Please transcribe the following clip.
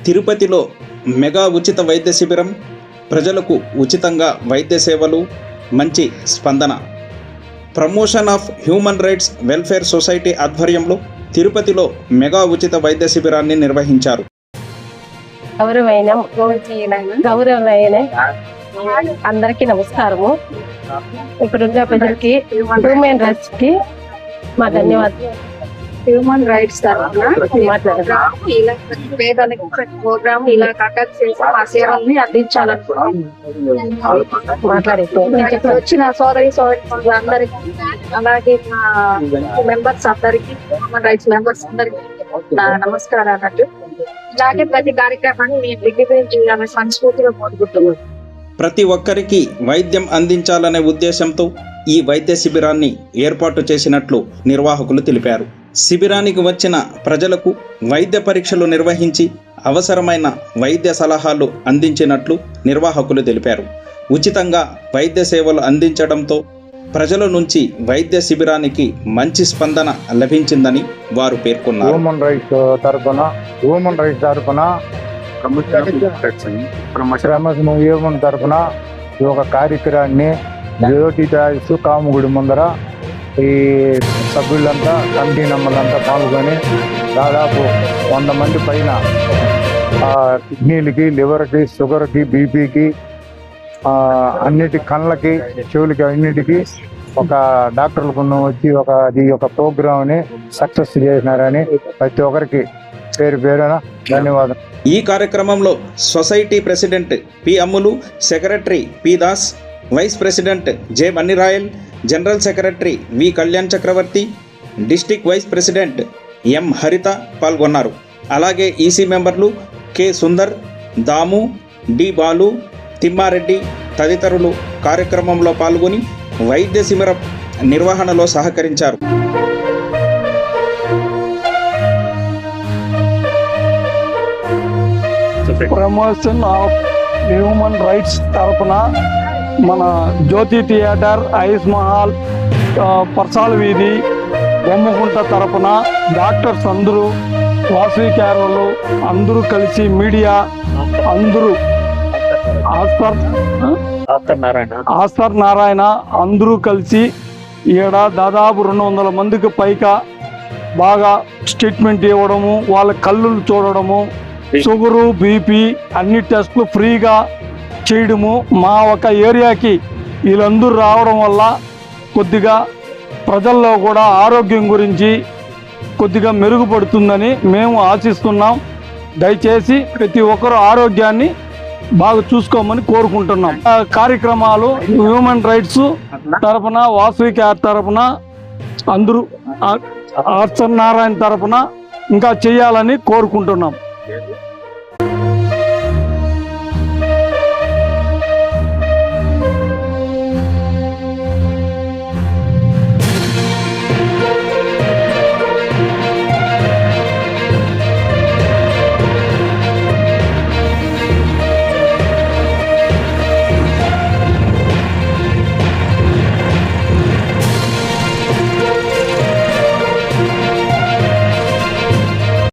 తిరుపతిలో మెగా ఉచిత వైద్య శిబిరం, ప్రజలకు ఉచితంగా వైద్య సేవలు, మంచి స్పందన. Promotion of human rights welfare society ఆధ్వర్యంలో తిరుపతిలో మెగా ఉచిత వైద్య శిబిరాన్ని నిర్వహించారు. గౌరవమైన అందరికీ నమస్కారము. ఇప్పుడున్న ప్రజలకి హ్యూమన్ రైట్స్ కి మా ధన్యవాదాలు. హ్యూమన్ రైట్స్ పేదలకి ప్రోగ్రామ్ ఇలా కండక్ట్ చేసి మా సేవల్ని అందించాలనుకుంటున్నాం. వచ్చిన సోదరి అందరికి, అలాగే మా మెంబర్స్ అందరికి, హ్యూమన్ రైట్స్ మెంబర్స్ అందరికి నా నమస్కారం అన్నట్టు. ఇలాగే ప్రతి కార్యక్రమాన్ని మేము దిగ్విజయం చేయాలని మనస్ఫూర్తిగా కోరుకుంటున్నాం. ప్రతి ఒక్కరికి వైద్యం అందించాలనే ఉద్దేశంతో ఈ వైద్య శిబిరాన్ని ఏర్పాటు చేసినట్లు నిర్వాహకులు తెలిపారు. శిబిరానికి వచ్చిన ప్రజలకు వైద్య పరీక్షలు నిర్వహించి అవసరమైన వైద్య సలహాలు అందించినట్లు నిర్వాహకులు తెలిపారు. ఉచితంగా వైద్య సేవలు అందించడంతో ప్రజల నుంచి వైద్య శిబిరానికి మంచి స్పందన లభించిందని వారు పేర్కొన్నారు. హ్యూమన్ రైట్స్ తరఫున తరఫున ఈ ఒక కార్యక్రమాన్ని జ్యోతి టాయిస్ కాముగుడి ముందర ఈ సభ్యులంతా, కమిటీ మెంబర్లంతా పాల్గొని దాదాపు 100 మంది పైన కిడ్నీలకి, లివర్కి, షుగర్కి, బీపీకి, అన్నిటి కళ్ళకి, చెవులకి, అన్నిటికీ ఒక డాక్టర్ల బృందం వచ్చి ఒక ప్రోగ్రామ్ని సక్సెస్ చేసినారని ప్రతి ఒక్కరికి పేరు పేరున ధన్యవాదాలు. ఈ కార్యక్రమంలో society president P Ammulu, secretary P Das, vice president J Manniroyal, general secretary V Kalyan Chakravarthi, district vice president M Haritha పాల్గొన్నారు. అలాగే ఈసీ మెంబర్లు కె సుందర్, దాము, డి బాలు, తిమ్మారెడ్డి తదితరులు కార్యక్రమంలో పాల్గొని వైద్య శిబిరం నిర్వహణలో సహకరించారు. ప్రమోషన్ ఆఫ్ హ్యూమన్ రైట్స్ తరఫున మన జ్యోతి థియేటర్, ఐస్ మహల్, పర్సాల వీధి, బొమ్మగుంట తరఫున డాక్టర్స్ అందరూ, వాసవి క్యారోలు అందరూ కలిసి, మీడియా అందరూ, ఆస్తర్ నారాయణ అందరూ కలిసి ఈడ దాదాపు 200 మందికి పైగా బాగా స్టేట్మెంట్ ఇవ్వడము, వాళ్ళ కళ్ళు చూడడము, షుగరు, బీపీ అన్ని టెస్టులు ఫ్రీగా చేయడము. మా ఒక ఏరియాకి వీళ్ళందరూ రావడం వల్ల కొద్దిగా ప్రజల్లో కూడా ఆరోగ్యం గురించి కొద్దిగా మెరుగుపడుతుందని మేము ఆశిస్తున్నాం. దయచేసి ప్రతి ఒక్కరు ఆరోగ్యాన్ని బాగా చూసుకోమని కోరుకుంటున్నాం. కార్యక్రమాలు హ్యూమన్ రైట్స్ తరఫున, వాసవి కేర్ తరఫున అందరూ, ఆర్చర్ నారాయణ తరఫున ఇంకా చేయాలని కోరుకుంటున్నాం.